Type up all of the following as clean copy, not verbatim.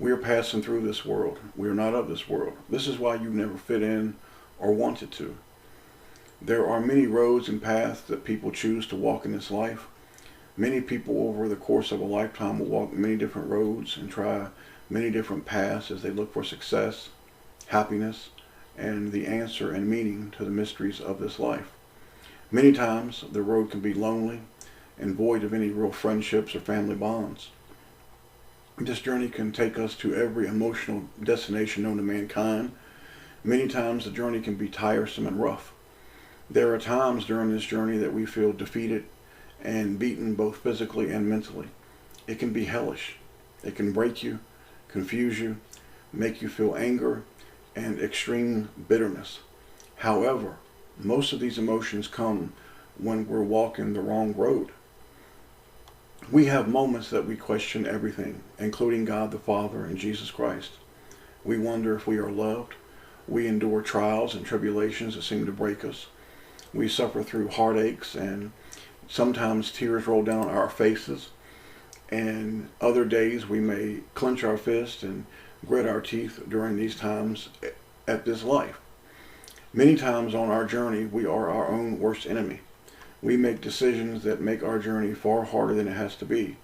We are passing through this world. We are not of this world. This is why you never fit in or wanted to. There are many roads and paths that people choose to walk in this life. Many people over the course of a lifetime will walk many different roads and try many different paths as they look for success, happiness, and the answer and meaning to the mysteries of this life. Many times the road can be lonely and void of any real friendships or family bonds. This journey can take us to every emotional destination known to mankind. Many times the journey can be tiresome and rough. There are times during this journey that we feel defeated and beaten both physically and mentally. It can be hellish. It can break you, confuse you, make you feel anger and extreme bitterness. However, most of these emotions come when we're walking the wrong road. We have moments that we question everything, including God the Father and Jesus Christ. We wonder if we are loved. We endure trials and tribulations that seem to break us. We suffer through heartaches, and sometimes tears roll down our faces. And other days we may clench our fists and grit our teeth during these times at this life. Many times on our journey, we are our own worst enemy. We make decisions that make our journey far harder than it has to be.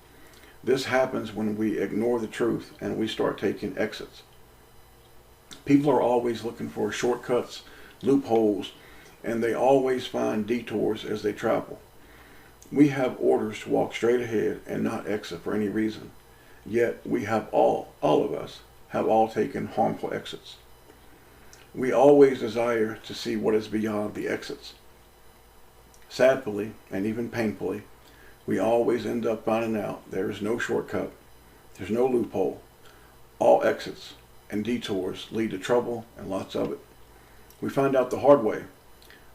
This happens when we ignore the truth and we start taking exits. People are always looking for shortcuts, loopholes, and they always find detours as they travel. We have orders to walk straight ahead and not exit for any reason. Yet we have all of us, have all taken harmful exits. We always desire to see what is beyond the exits. Sadly, and even painfully, we always end up finding out there is no shortcut, there's no loophole. All exits and detours lead to trouble, and lots of it. We find out the hard way.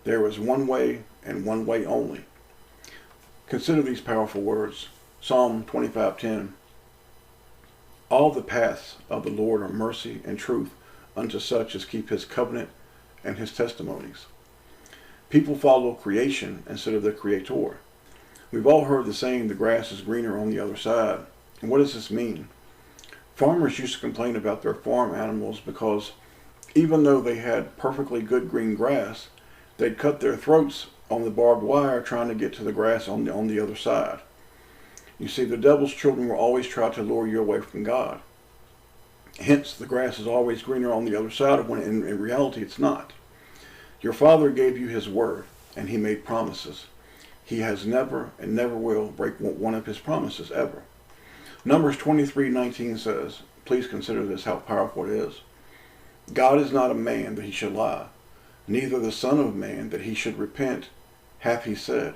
There is one way and one way only. Consider these powerful words. Psalm 25:10. All the paths of the Lord are mercy and truth unto such as keep his covenant and his testimonies. People follow creation instead of the Creator. We've all heard the saying, the grass is greener on the other side. And what does this mean? Farmers used to complain about their farm animals because even though they had perfectly good green grass, they'd cut their throats on the barbed wire trying to get to the grass on the other side. You see, the devil's children will always try to lure you away from God. Hence, the grass is always greener on the other side of when in reality it's not. Your Father gave you his word, and he made promises. He has never and never will break one of his promises, ever. Numbers 23:19 says, please consider this, how powerful it is. God is not a man that he should lie, neither the Son of Man that he should repent. Hath he said,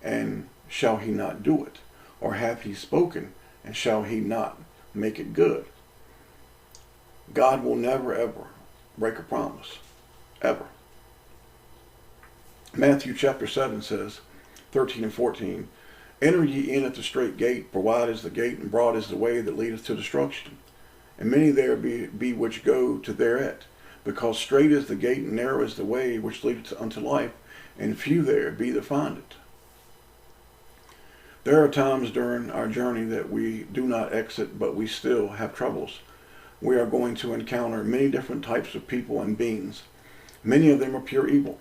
and shall he not do it? Or hath he spoken, and shall he not make it good? God will never ever break a promise, ever. Matthew chapter 7 says, 13 and 14, enter ye in at the strait gate, for wide is the gate, and broad is the way that leadeth to destruction. And many there be which go to thereat, because strait is the gate, and narrow is the way which leadeth unto life, and few there be that find it. There are times during our journey that we do not exit, but we still have troubles. We are going to encounter many different types of people and beings. Many of them are pure evil.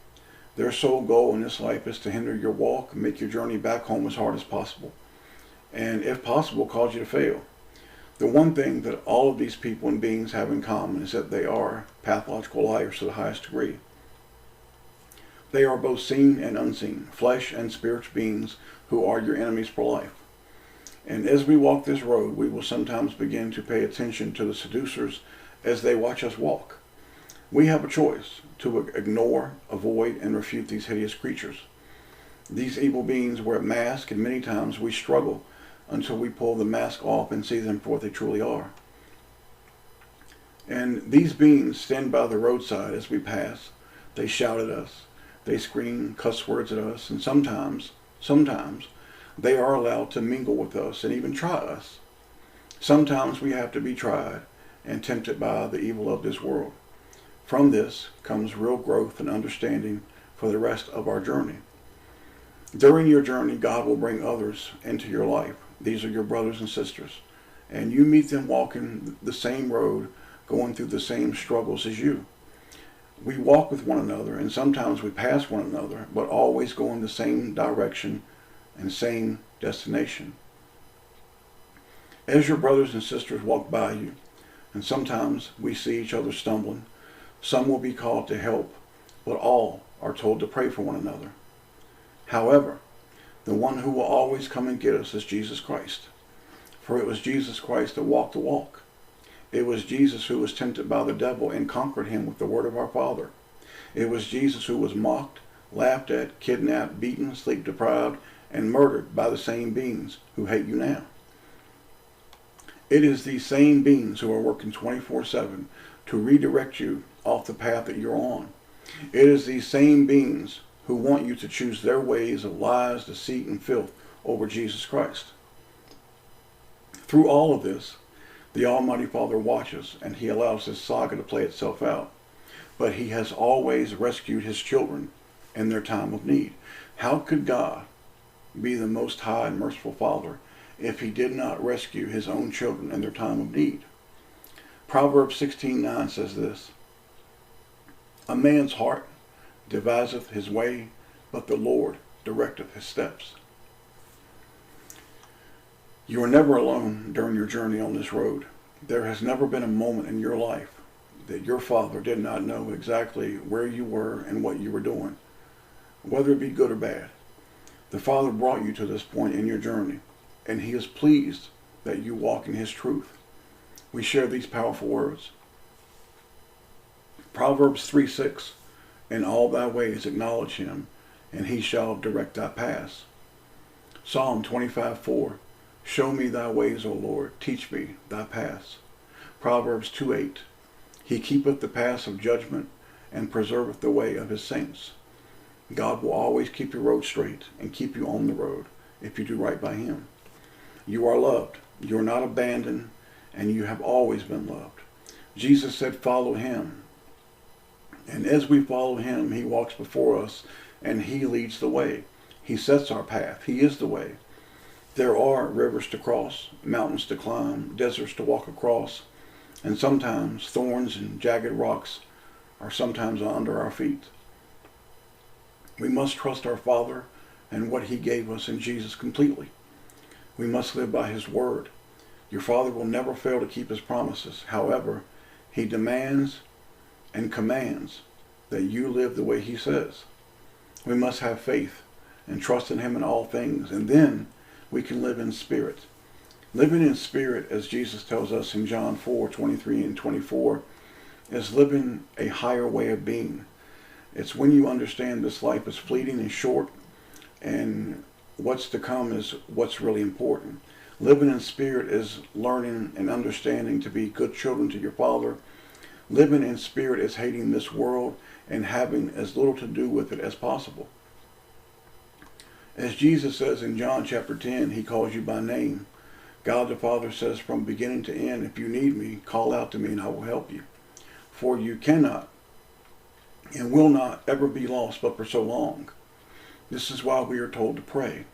Their sole goal in this life is to hinder your walk, make your journey back home as hard as possible, and if possible, cause you to fail. The one thing that all of these people and beings have in common is that they are pathological liars to the highest degree. They are both seen and unseen, flesh and spiritual beings who are your enemies for life. And as we walk this road, we will sometimes begin to pay attention to the seducers as they watch us walk. We have a choice to ignore, avoid, and refute these hideous creatures. These evil beings wear a mask, and many times we struggle until we pull the mask off and see them for what they truly are. And these beings stand by the roadside as we pass. They shout at us. They scream cuss words at us, and sometimes they are allowed to mingle with us and even try us. Sometimes we have to be tried and tempted by the evil of this world. From this comes real growth and understanding for the rest of our journey. During your journey, God will bring others into your life. These are your brothers and sisters. and you meet them walking the same road, going through the same struggles as you. We walk with one another, and sometimes we pass one another, but always go in the same direction and same destination. As your brothers and sisters walk by you, and sometimes we see each other stumbling, some will be called to help, but all are told to pray for one another. However, the one who will always come and get us is Jesus Christ. For it was Jesus Christ that walked the walk. It was Jesus who was tempted by the devil and conquered him with the word of our Father. It was Jesus who was mocked, laughed at, kidnapped, beaten, sleep deprived, and murdered by the same beings who hate you now. It is these same beings who are working 24/7 to redirect you off the path that you're on. It is these same beings who want you to choose their ways of lies, deceit, and filth over Jesus Christ. Through all of this, the Almighty Father watches, and he allows this saga to play itself out. But he has always rescued his children in their time of need. How could God be the Most High and Merciful Father if he did not rescue his own children in their time of need? Proverbs 16:9 says this, "A man's heart deviseth his way, but the Lord directeth his steps." You are never alone during your journey on this road. There has never been a moment in your life that your Father did not know exactly where you were and what you were doing, whether it be good or bad. The Father brought you to this point in your journey, and he is pleased that you walk in his truth. We share these powerful words. Proverbs 3:6, "In all thy ways acknowledge him, and he shall direct thy paths." Psalm 25:4, "Show me thy ways, O Lord, teach me thy paths." Proverbs 2:8, "He keepeth the paths of judgment, and preserveth the way of his saints." God will always keep your road straight and keep you on the road if you do right by him. You are loved, you are not abandoned, and you have always been loved. Jesus said, "Follow him." And as we follow him, he walks before us, and he leads the way. He sets our path. He is the way. There are rivers to cross, mountains to climb, deserts to walk across, and sometimes thorns and jagged rocks are sometimes under our feet. We must trust our Father and what he gave us in Jesus completely. We must live by his word. Your Father will never fail to keep his promises. However, he demands and commands that you live the way he says. We must have faith and trust in him in all things, and then we can live in spirit. Living in spirit, as Jesus tells us in John 4:23 and 24, is living a higher way of being. It's when you understand this life is fleeting and short, and what's to come is what's really important. Living in spirit is learning and understanding to be good children to your Father. Living in spirit is hating this world and having as little to do with it as possible. As Jesus says in John chapter 10, he calls you by name. God the Father says from beginning to end, if you need me, call out to me and I will help you. For you cannot and will not ever be lost but for so long. This is why we are told to pray.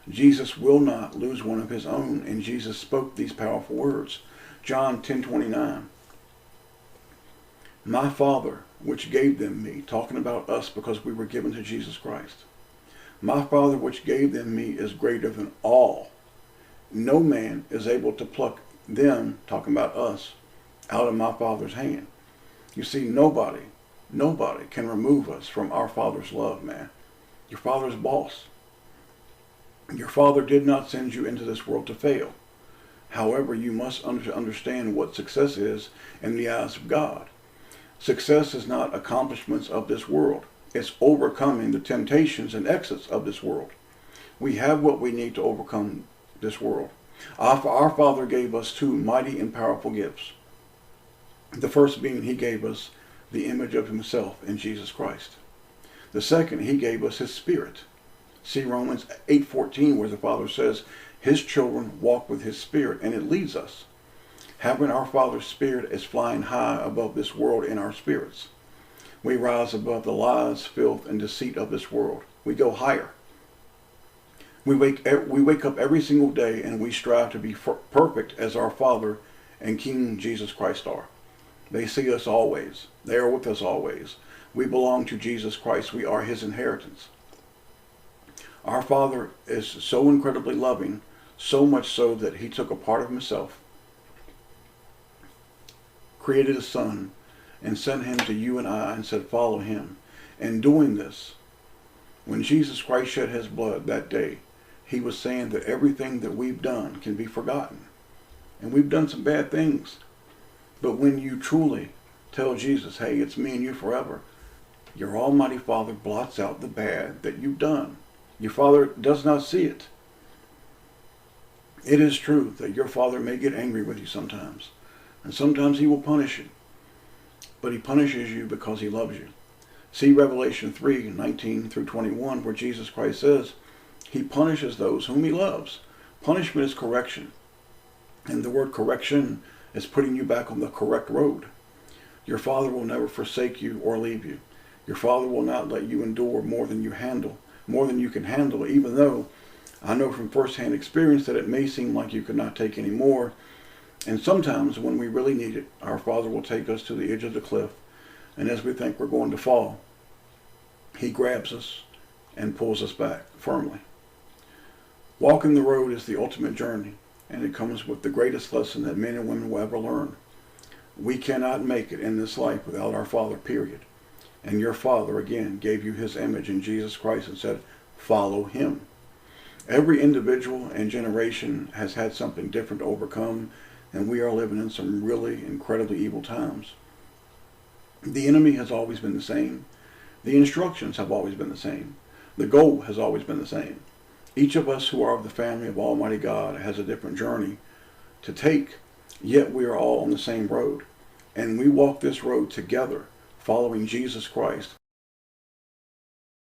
Jesus will not lose one of his own, and Jesus spoke these powerful words. John 10:29. My Father, which gave them me, talking about us because we were given to Jesus Christ. My Father, which gave them me, is greater than all. No man is able to pluck them, talking about us, out of my Father's hand. You see, nobody can remove us from our Father's love, man. Your Father's boss. Your Father did not send you into this world to fail. However, you must understand what success is in the eyes of God. Success is not accomplishments of this world. It's overcoming the temptations and exits of this world. We have what we need to overcome this world. Our Father gave us two mighty and powerful gifts. The first being he gave us the image of himself in Jesus Christ. The second, he gave us his Spirit. See Romans 8:14, where the Father says his children walk with his Spirit, and it leads us. Having our Father's Spirit is flying high above this world in our spirits. We rise above the lies, filth, and deceit of this world. We go higher. We wake up every single day and we strive to be perfect as our Father and King Jesus Christ are. They see us always. They are with us always. We belong to Jesus Christ. We are his inheritance. Our Father is so incredibly loving, so much so that he took a part of himself, created a son, and sent him to you and I and said, follow him. And doing this, when Jesus Christ shed his blood that day, he was saying that everything that we've done can be forgotten. And we've done some bad things. But when you truly tell Jesus, hey, it's me and you forever, your Almighty Father blots out the bad that you've done. Your Father does not see it. It is true that your Father may get angry with you sometimes. And sometimes he will punish you. But he punishes you because he loves you. See Revelation 3:19 through 21, where Jesus Christ says, he punishes those whom he loves. Punishment is correction. And the word correction is putting you back on the correct road. Your Father will never forsake you or leave you. Your Father will not let you endure more than you can handle, even though I know from firsthand experience that it may seem like you could not take any more. And sometimes when we really need it, our Father will take us to the edge of the cliff. And as we think we're going to fall, he grabs us and pulls us back firmly. Walking the road is the ultimate journey, and it comes with the greatest lesson that men and women will ever learn. We cannot make it in this life without our Father, period. And your Father, again, gave you his image in Jesus Christ and said, follow him. Every individual and generation has had something different to overcome, and we are living in some really incredibly evil times. The enemy has always been the same. The instructions have always been the same. The goal has always been the same. Each of us who are of the family of Almighty God has a different journey to take, yet we are all on the same road. And we walk this road together, following Jesus Christ,